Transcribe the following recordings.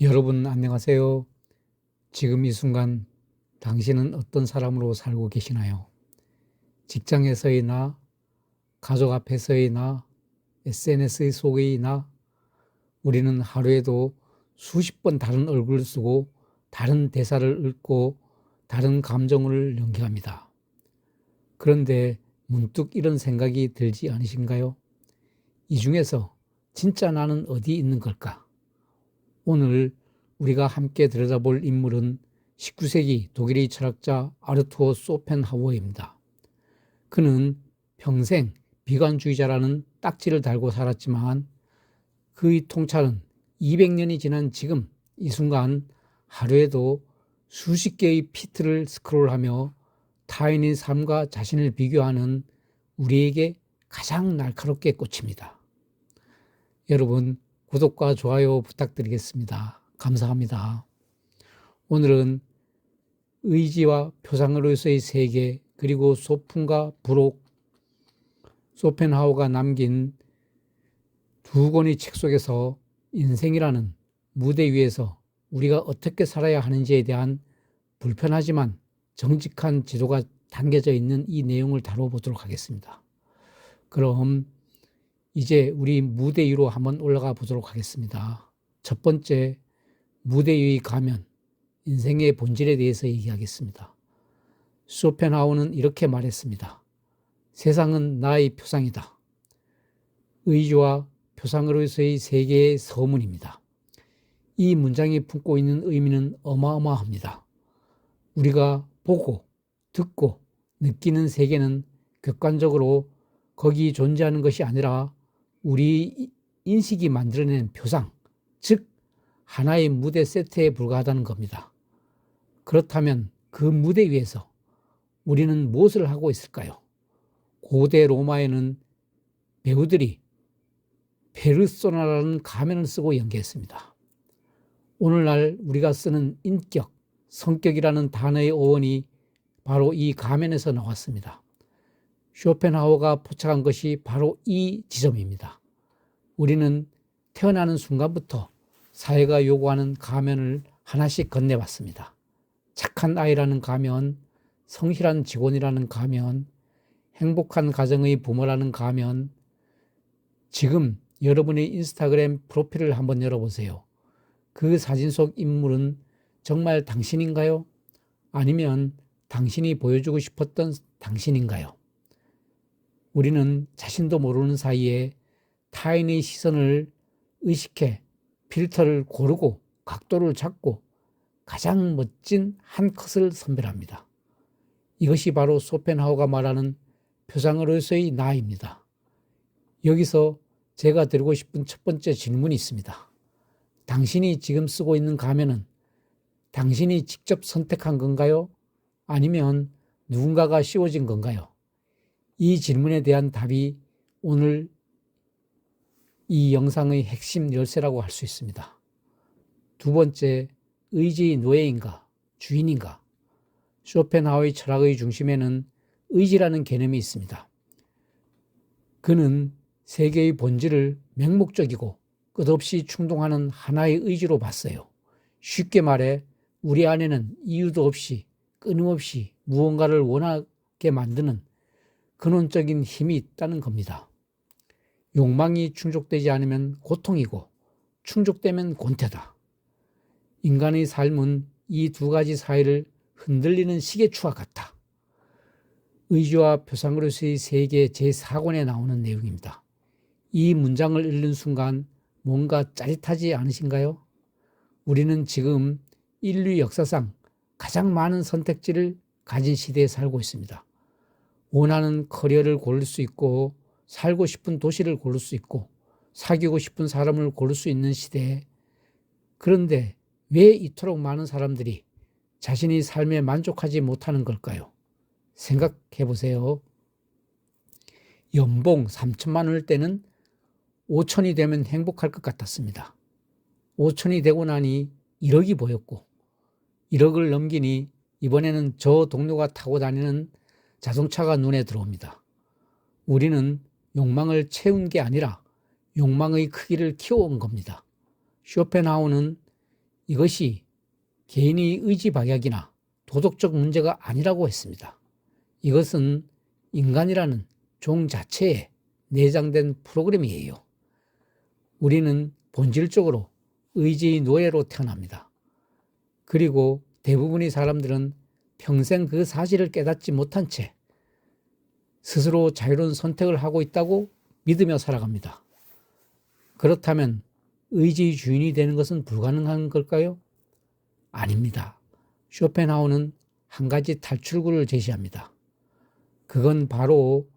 여러분 안녕하세요. 지금 이 순간 당신은 어떤 사람으로 살고 계시나요? 직장에서이나 가족 앞에서이나 SNS 속이나 우리는 하루에도 수십 번 다른 얼굴을 쓰고 다른 대사를 읽고 다른 감정을 연기합니다. 그런데 문득 이런 생각이 들지 않으신가요? 이 중에서 진짜 나는 어디 있는 걸까? 오늘 우리가 함께 들여다볼 인물은 19세기 독일의 철학자 아르투어 쇼펜하우어입니다. 그는 평생 비관주의자라는 딱지를 달고 살았지만 그의 통찰은 200년이 지난 지금 이 순간 하루에도 수십 개의 피트를 스크롤하며 타인의 삶과 자신을 비교하는 우리에게 가장 날카롭게 꽂힙니다. 여러분, 구독과 좋아요 부탁드리겠습니다. 감사합니다. 오늘은 의지와 표상으로서의 세계, 그리고 소품과 부록, 쇼펜하우어가 남긴 두 권의 책 속에서 인생이라는 무대 위에서 우리가 어떻게 살아야 하는지에 대한 불편하지만 정직한 지도가 담겨져 있는 이 내용을 다뤄보도록 하겠습니다. 그럼 이제 우리 무대 위로 한번 올라가 보도록 하겠습니다. 첫 번째, 무대 위의 가면, 인생의 본질에 대해서 얘기하겠습니다. 쇼펜하우어는 이렇게 말했습니다. 세상은 나의 표상이다. 의지와 표상으로서의 세계의 서문입니다. 이 문장이 품고 있는 의미는 어마어마합니다. 우리가 보고, 듣고, 느끼는 세계는 객관적으로 거기 존재하는 것이 아니라 우리 인식이 만들어낸 표상, 즉 하나의 무대 세트에 불과하다는 겁니다. 그렇다면 그 무대 위에서 우리는 무엇을 하고 있을까요? 고대 로마에는 배우들이 페르소나라는 가면을 쓰고 연기했습니다. 오늘날 우리가 쓰는 인격, 성격이라는 단어의 어원이 바로 이 가면에서 나왔습니다. 쇼펜하우어가 포착한 것이 바로 이 지점입니다. 우리는 태어나는 순간부터 사회가 요구하는 가면을 하나씩 건네봤습니다. 착한 아이라는 가면, 성실한 직원이라는 가면, 행복한 가정의 부모라는 가면. 지금 여러분의 인스타그램 프로필을 한번 열어보세요. 그 사진 속 인물은 정말 당신인가요? 아니면 당신이 보여주고 싶었던 당신인가요? 우리는 자신도 모르는 사이에 타인의 시선을 의식해 필터를 고르고 각도를 잡고 가장 멋진 한 컷을 선별합니다. 이것이 바로 쇼펜하우어가 말하는 표상으로서의 나입니다. 여기서 제가 드리고 싶은 첫 번째 질문이 있습니다. 당신이 지금 쓰고 있는 가면은 당신이 직접 선택한 건가요? 아니면 누군가가 씌워진 건가요? 이 질문에 대한 답이 오늘 이 영상의 핵심 열쇠라고 할 수 있습니다. 두 번째, 의지의 노예인가, 주인인가? 쇼펜하우어의 철학의 중심에는 의지라는 개념이 있습니다. 그는 세계의 본질을 맹목적이고 끝없이 충동하는 하나의 의지로 봤어요. 쉽게 말해 우리 안에는 이유도 없이 끊임없이 무언가를 원하게 만드는 근원적인 힘이 있다는 겁니다. 욕망이 충족되지 않으면 고통이고 충족되면 권태다. 인간의 삶은 이 두 가지 사이를 흔들리는 시계추와 같다. 의지와 표상으로서의 세계 제4권에 나오는 내용입니다. 이 문장을 읽는 순간 뭔가 짜릿하지 않으신가요? 우리는 지금 인류 역사상 가장 많은 선택지를 가진 시대에 살고 있습니다. 원하는 커리어를 고를 수 있고 살고 싶은 도시를 고를 수 있고 사귀고 싶은 사람을 고를 수 있는 시대에, 그런데 왜 이토록 많은 사람들이 자신의 삶에 만족하지 못하는 걸까요? 생각해 보세요. 연봉 3천만 원일 때는 5천이 되면 행복할 것 같았습니다. 5천이 되고 나니 1억이 보였고 1억을 넘기니 이번에는 저 동료가 타고 다니는 자동차가 눈에 들어옵니다. 우리는 욕망을 채운 게 아니라 욕망의 크기를 키워온 겁니다. 쇼펜하우어는 이것이 개인의 의지 박약이나 도덕적 문제가 아니라고 했습니다. 이것은 인간이라는 종 자체에 내장된 프로그램이에요. 우리는 본질적으로 의지의 노예로 태어납니다. 그리고 대부분의 사람들은 평생 그 사실을 깨닫지 못한 채 스스로 자유로운 선택을 하고 있다고 믿으며 살아갑니다. 그렇다면 의지의 주인이 되는 것은 불가능한 걸까요? 아닙니다. 쇼펜하우는 한 가지 탈출구를 제시합니다. 그건 바로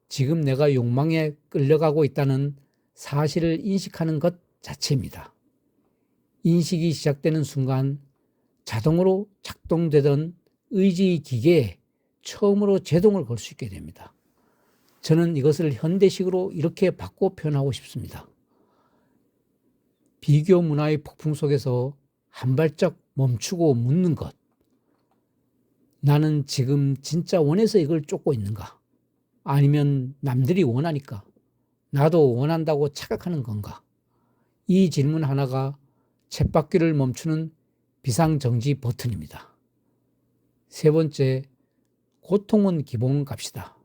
지금 내가 욕망에 끌려가고 있다는 사실을 인식하는 것 자체입니다. 인식이 시작되는 순간 자동으로 작동되던 의지의 기계에 처음으로 제동을 걸 수 있게 됩니다. 저는 이것을 현대식으로 이렇게 바꿔 표현하고 싶습니다. 비교 문화의 폭풍 속에서 한 발짝 멈추고 묻는 것. 나는 지금 진짜 원해서 이걸 쫓고 있는가? 아니면 남들이 원하니까 나도 원한다고 착각하는 건가? 이 질문 하나가 쳇바퀴를 멈추는 비상정지 버튼입니다. 세 번째, 고통은 기본값이다.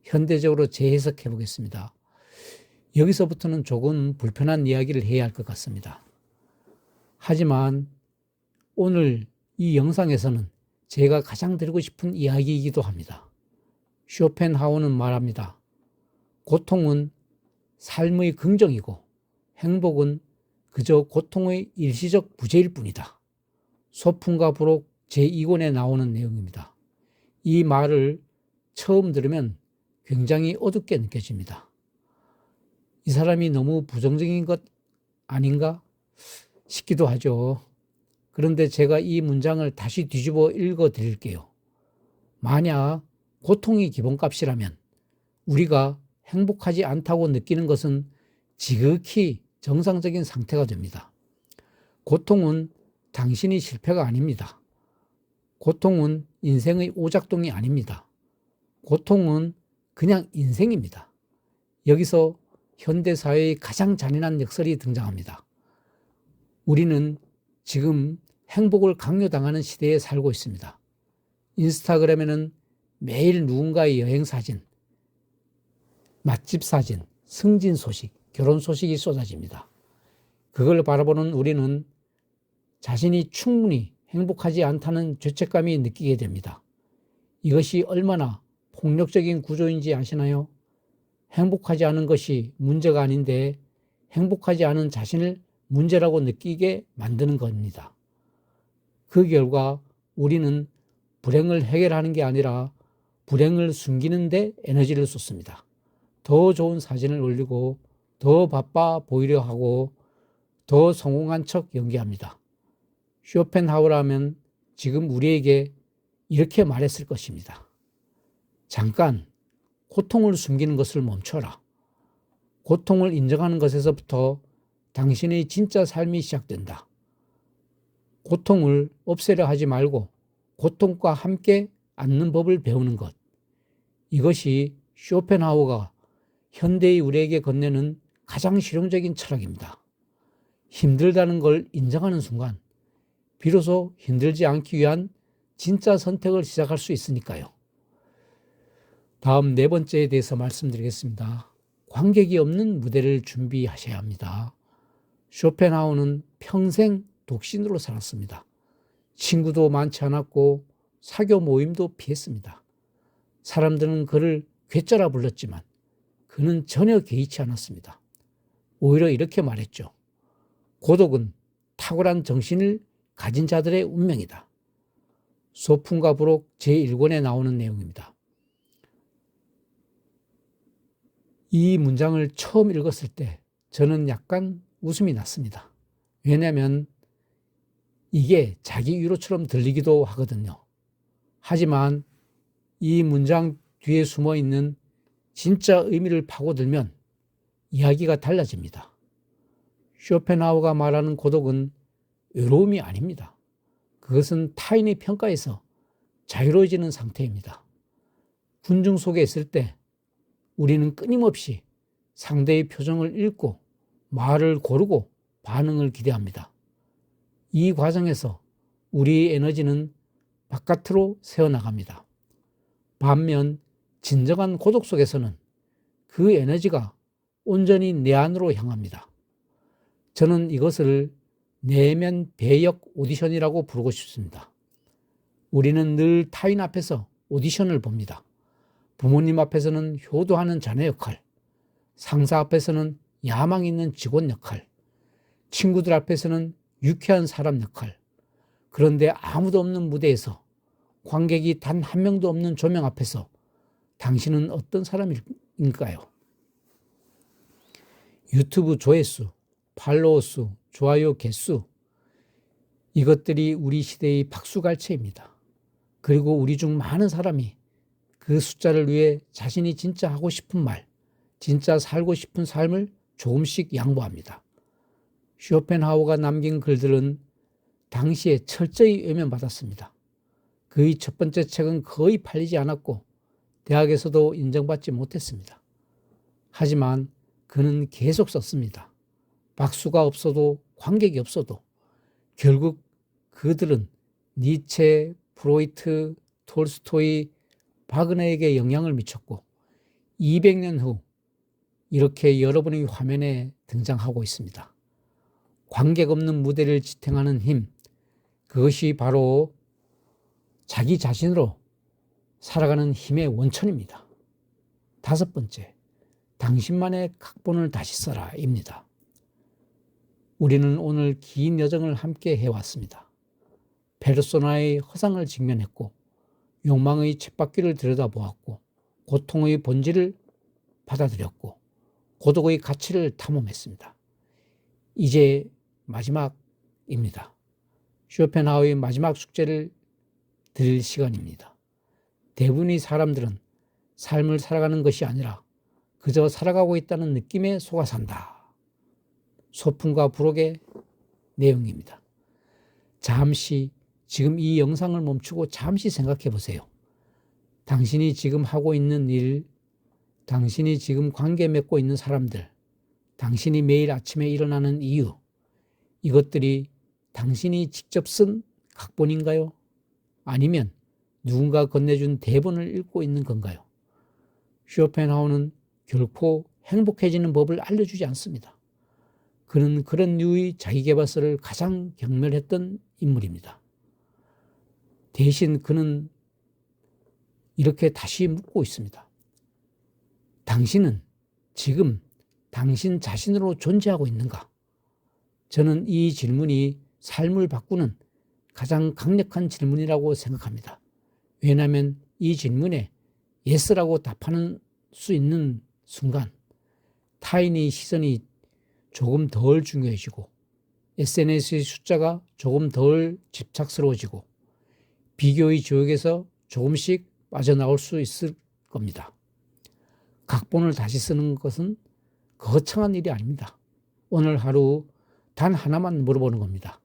현대적으로 재해석해 보겠습니다. 여기서부터는 조금 불편한 이야기를 해야 할 것 같습니다. 하지만 오늘 이 영상에서는 제가 가장 드리고 싶은 이야기이기도 합니다. 쇼펜하우는 말합니다. 고통은 삶의 긍정이고 행복은 그저 고통의 일시적 부재일 뿐이다. 소풍과 부록 제2권에 나오는 내용입니다. 이 말을 처음 들으면 굉장히 어둡게 느껴집니다. 이 사람이 너무 부정적인 것 아닌가 싶기도 하죠. 그런데 제가 이 문장을 다시 뒤집어 읽어 드릴게요. 만약 고통이 기본값이라면 우리가 행복하지 않다고 느끼는 것은 지극히 정상적인 상태가 됩니다. 고통은 당신의 실패가 아닙니다. 고통은 인생의 오작동이 아닙니다. 고통은 그냥 인생입니다. 여기서 현대사회의 가장 잔인한 역설이 등장합니다. 우리는 지금 행복을 강요당하는 시대에 살고 있습니다. 인스타그램에는 매일 누군가의 여행 사진, 맛집 사진, 승진 소식, 결혼 소식이 쏟아집니다. 그걸 바라보는 우리는 자신이 충분히 행복하지 않다는 죄책감이 느끼게 됩니다. 이것이 얼마나 폭력적인 구조인지 아시나요? 행복하지 않은 것이 문제가 아닌데 행복하지 않은 자신을 문제라고 느끼게 만드는 겁니다. 그 결과 우리는 불행을 해결하는 게 아니라 불행을 숨기는 데 에너지를 쏟습니다. 더 좋은 사진을 올리고 더 바빠 보이려 하고 더 성공한 척 연기합니다. 쇼펜하우라면 지금 우리에게 이렇게 말했을 것입니다. 잠깐 고통을 숨기는 것을 멈춰라. 고통을 인정하는 것에서부터 당신의 진짜 삶이 시작된다. 고통을 없애려 하지 말고 고통과 함께 앉는 법을 배우는 것. 이것이 쇼펜하우가 현대의 우리에게 건네는 가장 실용적인 철학입니다. 힘들다는 걸 인정하는 순간 비로소 힘들지 않기 위한 진짜 선택을 시작할 수 있으니까요. 다음 네 번째에 대해서 말씀드리겠습니다. 관객이 없는 무대를 준비하셔야 합니다. 쇼펜하우는 평생 독신으로 살았습니다. 친구도 많지 않았고 사교 모임도 피했습니다. 사람들은 그를 괴짜라 불렀지만 그는 전혀 개의치 않았습니다. 오히려 이렇게 말했죠. 고독은 탁월한 정신을 가진 자들의 운명이다. 소풍과 부록 제1권에 나오는 내용입니다. 이 문장을 처음 읽었을 때 저는 약간 웃음이 났습니다. 왜냐하면 이게 자기 위로처럼 들리기도 하거든요. 하지만 이 문장 뒤에 숨어 있는 진짜 의미를 파고들면 이야기가 달라집니다. 쇼펜하우가 말하는 고독은 외로움이 아닙니다. 그것은 타인의 평가에서 자유로워지는 상태입니다. 군중 속에 있을 때 우리는 끊임없이 상대의 표정을 읽고 말을 고르고 반응을 기대합니다. 이 과정에서 우리 에너지는 바깥으로 새어나갑니다. 반면 진정한 고독 속에서는 그 에너지가 온전히 내 안으로 향합니다. 저는 이것을 내면 배역 오디션이라고 부르고 싶습니다. 우리는 늘 타인 앞에서 오디션을 봅니다. 부모님 앞에서는 효도하는 자녀 역할, 상사 앞에서는 야망 있는 직원 역할, 친구들 앞에서는 유쾌한 사람 역할. 그런데 아무도 없는 무대에서, 관객이 단 한 명도 없는 조명 앞에서 당신은 어떤 사람일까요? 유튜브 조회수, 팔로워 수, 좋아요 개수, 이것들이 우리 시대의 박수갈채입니다. 그리고 우리 중 많은 사람이 그 숫자를 위해 자신이 진짜 하고 싶은 말, 진짜 살고 싶은 삶을 조금씩 양보합니다. 쇼펜하우어가 남긴 글들은 당시에 철저히 외면받았습니다. 그의 첫 번째 책은 거의 팔리지 않았고 대학에서도 인정받지 못했습니다. 하지만 그는 계속 썼습니다. 박수가 없어도 관객이 없어도 결국 그들은 니체, 프로이트, 톨스토이, 바그너에게 영향을 미쳤고 200년 후 이렇게 여러분의 화면에 등장하고 있습니다. 관객 없는 무대를 지탱하는 힘, 그것이 바로 자기 자신으로 살아가는 힘의 원천입니다. 5번째, 당신만의 각본을 다시 써라입니다. 우리는 오늘 긴 여정을 함께 해왔습니다. 페르소나의 허상을 직면했고 욕망의 쳇바퀴를 들여다보았고 고통의 본질을 받아들였고 고독의 가치를 탐험했습니다. 이제 마지막입니다. 쇼펜하우어의 마지막 숙제를 드릴 시간입니다. 대부분의 사람들은 삶을 살아가는 것이 아니라 그저 살아가고 있다는 느낌에 속아 산다. 소풍과 부록의 내용입니다. 잠시 지금 이 영상을 멈추고 잠시 생각해 보세요. 당신이 지금 하고 있는 일, 당신이 지금 관계 맺고 있는 사람들, 당신이 매일 아침에 일어나는 이유, 이것들이 당신이 직접 쓴 각본인가요? 아니면 누군가 건네준 대본을 읽고 있는 건가요? 쇼펜하우어는 결코 행복해지는 법을 알려주지 않습니다. 그는 그런 류의 자기계발서를 가장 경멸했던 인물입니다. 대신 그는 이렇게 다시 묻고 있습니다. 당신은 지금 당신 자신으로 존재하고 있는가? 저는 이 질문이 삶을 바꾸는 가장 강력한 질문이라고 생각합니다. 왜냐하면 이 질문에 예스라고 답하는 수 있는 순간 타인의 시선이 조금 덜 중요해지고 SNS의 숫자가 조금 덜 집착스러워지고 비교의 지옥에서 조금씩 빠져나올 수 있을 겁니다. 각본을 다시 쓰는 것은 거창한 일이 아닙니다. 오늘 하루 단 하나만 물어보는 겁니다.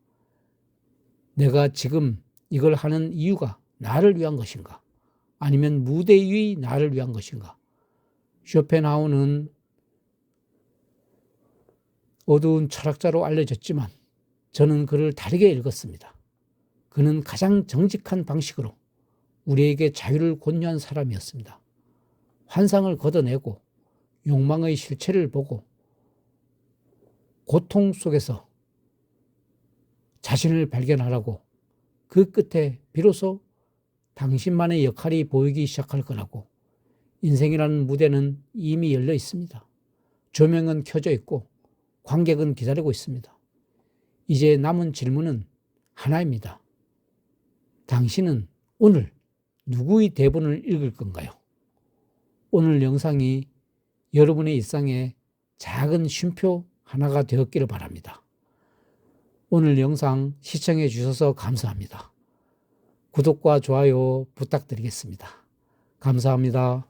내가 지금 이걸 하는 이유가 나를 위한 것인가? 아니면 무대 위의 나를 위한 것인가? 쇼펜하우어는 어두운 철학자로 알려졌지만 저는 그를 다르게 읽었습니다. 그는 가장 정직한 방식으로 우리에게 자유를 권유한 사람이었습니다. 환상을 걷어내고 욕망의 실체를 보고 고통 속에서 자신을 발견하라고 그 끝에 비로소 당신만의 역할이 보이기 시작할 거라고 인생이라는 무대는 이미 열려 있습니다. 조명은 켜져 있고 관객은 기다리고 있습니다. 이제 남은 질문은 하나입니다. 당신은 오늘 누구의 대본을 읽을 건가요? 오늘 영상이 여러분의 일상에 작은 쉼표 하나가 되었기를 바랍니다. 오늘 영상 시청해 주셔서 감사합니다. 구독과 좋아요 부탁드리겠습니다. 감사합니다.